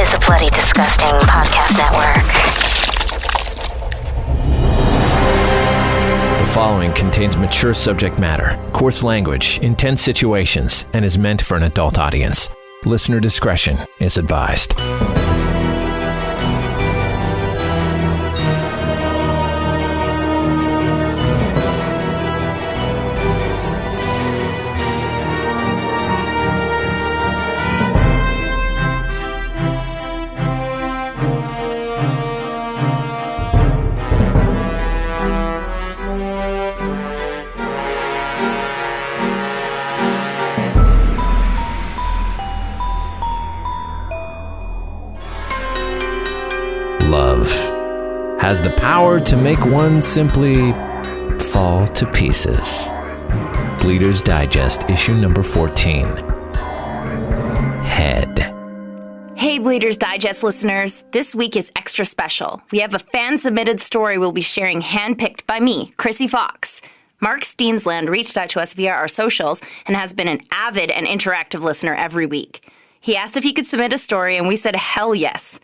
is the Bloody Disgusting Podcast Network. The following contains mature subject matter, coarse language, intense situations, and is meant for an adult audience. Listener discretion is advised. Love has the power to make one simply fall to pieces. Bleeder's Digest, issue number 14. Head. Hey, Bleeder's Digest listeners. This week is extra special. We have a fan-submitted story we'll be sharing handpicked by me, KRSY Fox. Mark Steensland reached out to us via our socials and has been an avid and interactive listener every week. He asked if he could submit a story, and we said hell yes.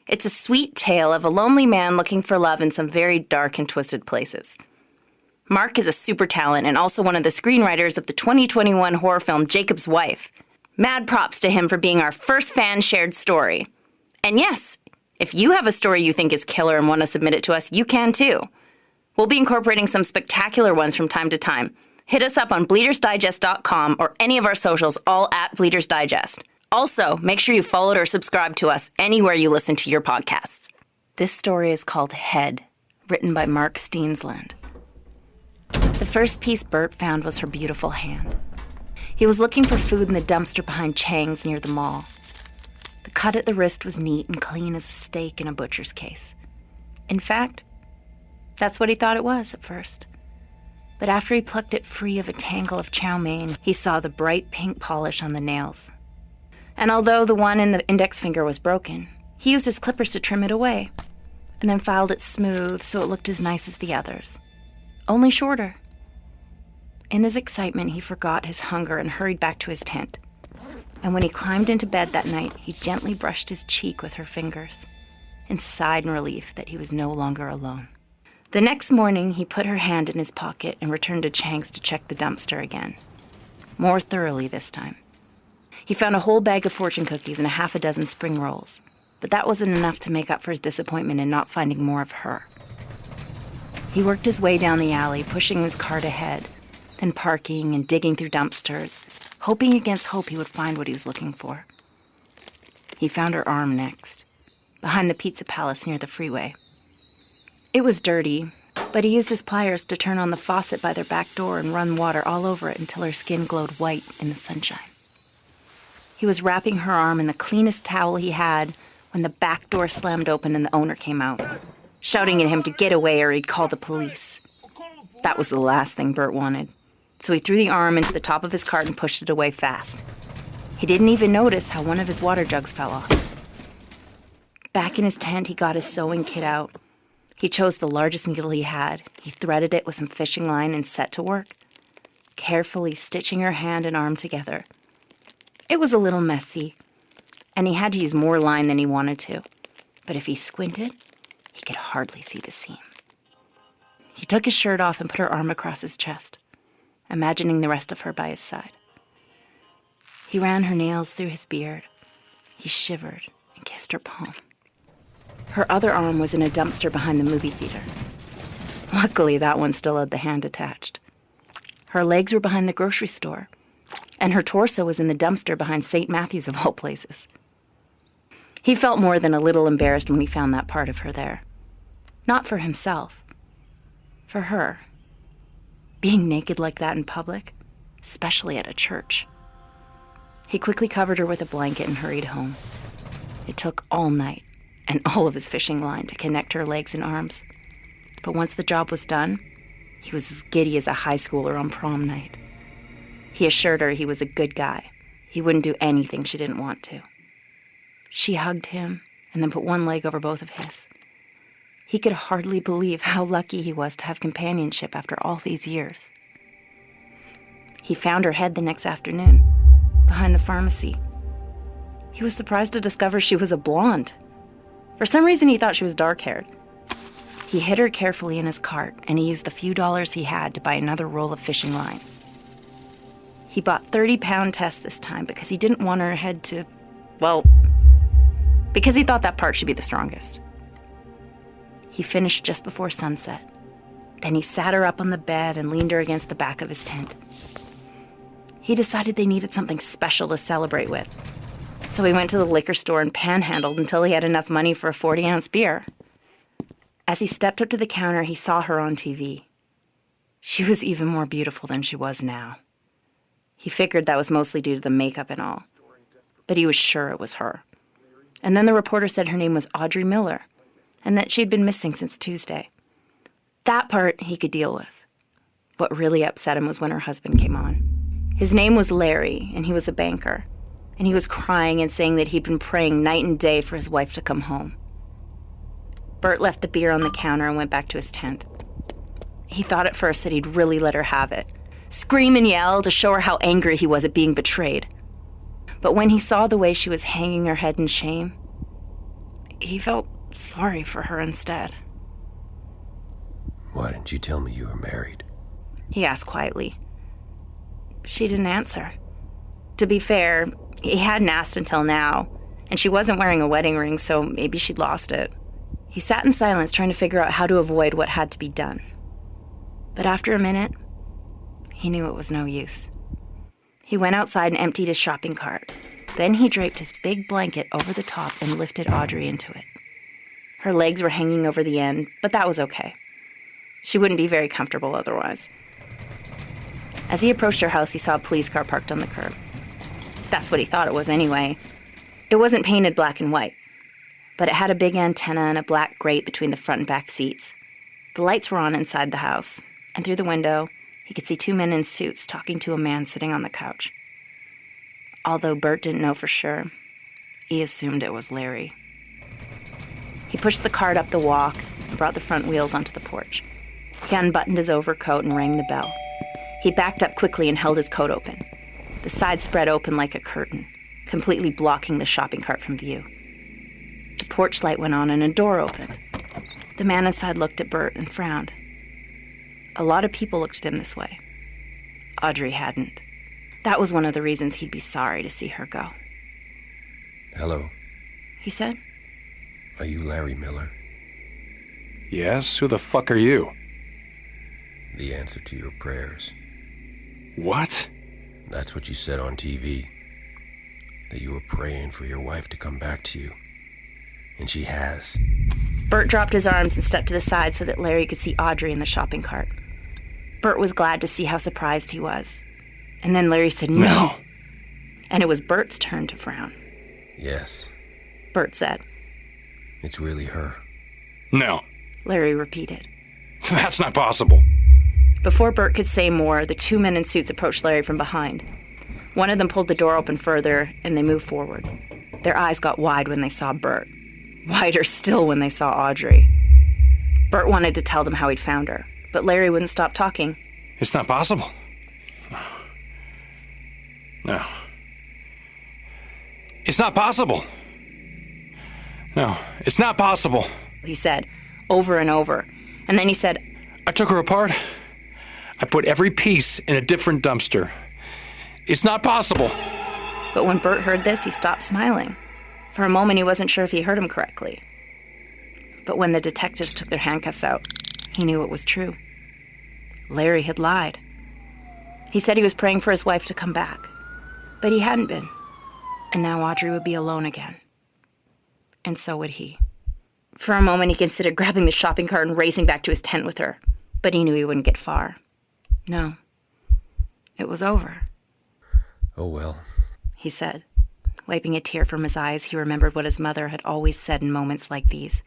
It's a sweet tale of a lonely man looking for love in some very dark and twisted places. Mark is a super talent and also one of the screenwriters of the 2021 horror film Jacob's Wife. Mad props to him for being our first fan-shared story. And yes, if you have a story you think is killer and want to submit it to us, you can too. We'll be incorporating some spectacular ones from time to time. Hit us up on bleedersdigest.com or any of our socials, all at Bleeders Digest. Also, make sure you followed or subscribed to us anywhere you listen to your podcasts. This story is called Head, written by Mark Steensland. The first piece Burt found was her beautiful hand. He was looking for food in the dumpster behind Chang's near the mall. The cut at the wrist was neat and clean as a steak in a butcher's case. In fact, that's what he thought it was at first. But after he plucked it free of a tangle of chow mein, he saw the bright pink polish on the nails. And although the one in the index finger was broken, he used his clippers to trim it away, and then filed it smooth so it looked as nice as the others, only shorter. In his excitement, he forgot his hunger and hurried back to his tent. And when he climbed into bed that night, he gently brushed his cheek with her fingers and sighed in relief that he was no longer alone. The next morning, he put her hand in his pocket and returned to Chang's to check the dumpster again, more thoroughly this time. He found a whole bag of fortune cookies and a half a dozen spring rolls, but that wasn't enough to make up for his disappointment in not finding more of her. He worked his way down the alley, pushing his cart ahead, then parking and digging through dumpsters, hoping against hope he would find what he was looking for. He found her arm next, behind the Pizza Palace near the freeway. It was dirty, but he used his pliers to turn on the faucet by their back door and run water all over it until her skin glowed white in the sunshine. He was wrapping her arm in the cleanest towel he had when the back door slammed open and the owner came out, shouting at him to get away or he'd call the police. That was the last thing Burt wanted, so he threw the arm into the top of his cart and pushed it away fast. He didn't even notice how one of his water jugs fell off. Back in his tent, he got his sewing kit out. He chose the largest needle he had. He threaded it with some fishing line and set to work, carefully stitching her hand and arm together. It was a little messy, and he had to use more line than he wanted to. But if he squinted, he could hardly see the seam. He took his shirt off and put her arm across his chest, imagining the rest of her by his side. He ran her nails through his beard. He shivered and kissed her palm. Her other arm was in a dumpster behind the movie theater. Luckily, that one still had the hand attached. Her legs were behind the grocery store, and her torso was in the dumpster behind St. Matthew's of all places. He felt more than a little embarrassed when he found that part of her there. Not for himself. For her. Being naked like that in public, especially at a church. He quickly covered her with a blanket and hurried home. It took all night and all of his fishing line to connect her legs and arms. But once the job was done, he was as giddy as a high schooler on prom night. He assured her he was a good guy. He wouldn't do anything she didn't want to. She hugged him and then put one leg over both of his. He could hardly believe how lucky he was to have companionship after all these years. He found her head the next afternoon, behind the pharmacy. He was surprised to discover she was a blonde. For some reason, he thought she was dark-haired. He hid her carefully in his cart, and he used the few dollars he had to buy another roll of fishing line. He bought 30-pound tests this time because he didn't want her head to, because he thought that part should be the strongest. He finished just before sunset. Then he sat her up on the bed and leaned her against the back of his tent. He decided they needed something special to celebrate with. So he went to the liquor store and panhandled until he had enough money for a 40-ounce beer. As he stepped up to the counter, he saw her on TV. She was even more beautiful than she was now. He figured that was mostly due to the makeup and all, but he was sure it was her. And then the reporter said her name was Audrey Miller, and that she'd been missing since Tuesday. That part he could deal with. What really upset him was when her husband came on. His name was Larry, and he was a banker, and he was crying and saying that he'd been praying night and day for his wife to come home. Burt left the beer on the counter and went back to his tent. He thought at first that he'd really let her have it, scream and yell to show her how angry he was at being betrayed. But when he saw the way she was hanging her head in shame, he felt sorry for her instead. Why didn't you tell me you were married? He asked quietly. She didn't answer. To be fair, he hadn't asked until now, and she wasn't wearing a wedding ring, so maybe she'd lost it. He sat in silence trying to figure out how to avoid what had to be done. But after a minute, he knew it was no use. He went outside and emptied his shopping cart. Then he draped his big blanket over the top and lifted Audrey into it. Her legs were hanging over the end, but that was okay. She wouldn't be very comfortable otherwise. As he approached her house, he saw a police car parked on the curb. That's what he thought it was anyway. It wasn't painted black and white, but it had a big antenna and a black grate between the front and back seats. The lights were on inside the house, and through the window, he could see two men in suits talking to a man sitting on the couch. Although Burt didn't know for sure, he assumed it was Larry. He pushed the cart up the walk and brought the front wheels onto the porch. He unbuttoned his overcoat and rang the bell. He backed up quickly and held his coat open. The side spread open like a curtain, completely blocking the shopping cart from view. The porch light went on and a door opened. The man inside looked at Burt and frowned. A lot of people looked at him this way. Audrey hadn't. That was one of the reasons he'd be sorry to see her go. Hello, He said. are you Larry Miller? Yes? Who the fuck are you? The answer to your prayers. What? That's what you said on TV. That you were praying for your wife to come back to you. And she has. Burt dropped his arms and stepped to the side so that Larry could see Audrey in the shopping cart. Burt was glad to see how surprised he was. And then Larry said, "No." And it was Burt's turn to frown. Yes, Burt said. it's really her. No. Larry repeated. That's not possible. Before Burt could say more, the two men in suits approached Larry from behind. One of them pulled the door open further, and they moved forward. Their eyes got wide when they saw Burt. Wider still when they saw Audrey. Burt wanted to tell them how he'd found her, but Larry wouldn't stop talking. It's not possible. No. It's not possible. No, it's not possible. He said, over and over. And then he said, I took her apart. I put every piece in a different dumpster. It's not possible. But when Burt heard this, he stopped smiling. For a moment, he wasn't sure if he heard him correctly. But when the detectives took their handcuffs out, he knew it was true. Larry had lied. He said he was praying for his wife to come back, but he hadn't been. And now Audrey would be alone again. And so would he. For a moment, he considered grabbing the shopping cart and racing back to his tent with her, but he knew he wouldn't get far. No. It was over. Oh well. He said. Wiping a tear from his eyes, he remembered what his mother had always said in moments like these.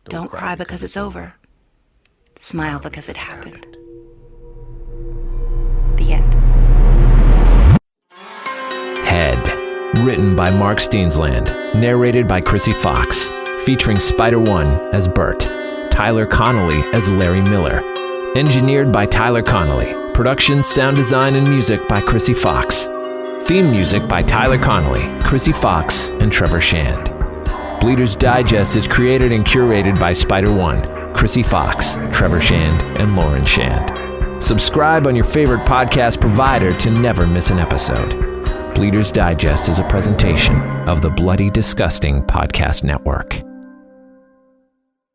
Don't cry because it's over. Smile because it happened. The end. Head, written by Mark Steensland, narrated by KRSY Fox, featuring Spider-1 as Burt, Tyler Connolly as Larry Miller, engineered by Tyler Connolly, production, sound design, and music by KRSY Fox. Theme music by Tyler Connolly, KRSY Fox, and Trevor Shand. Bleeders Digest is created and curated by Spider One, KRSY Fox, Trevor Shand, and Lauren Shand. Subscribe on your favorite podcast provider to never miss an episode. Bleeders Digest is a presentation of the Bloody Disgusting Podcast Network.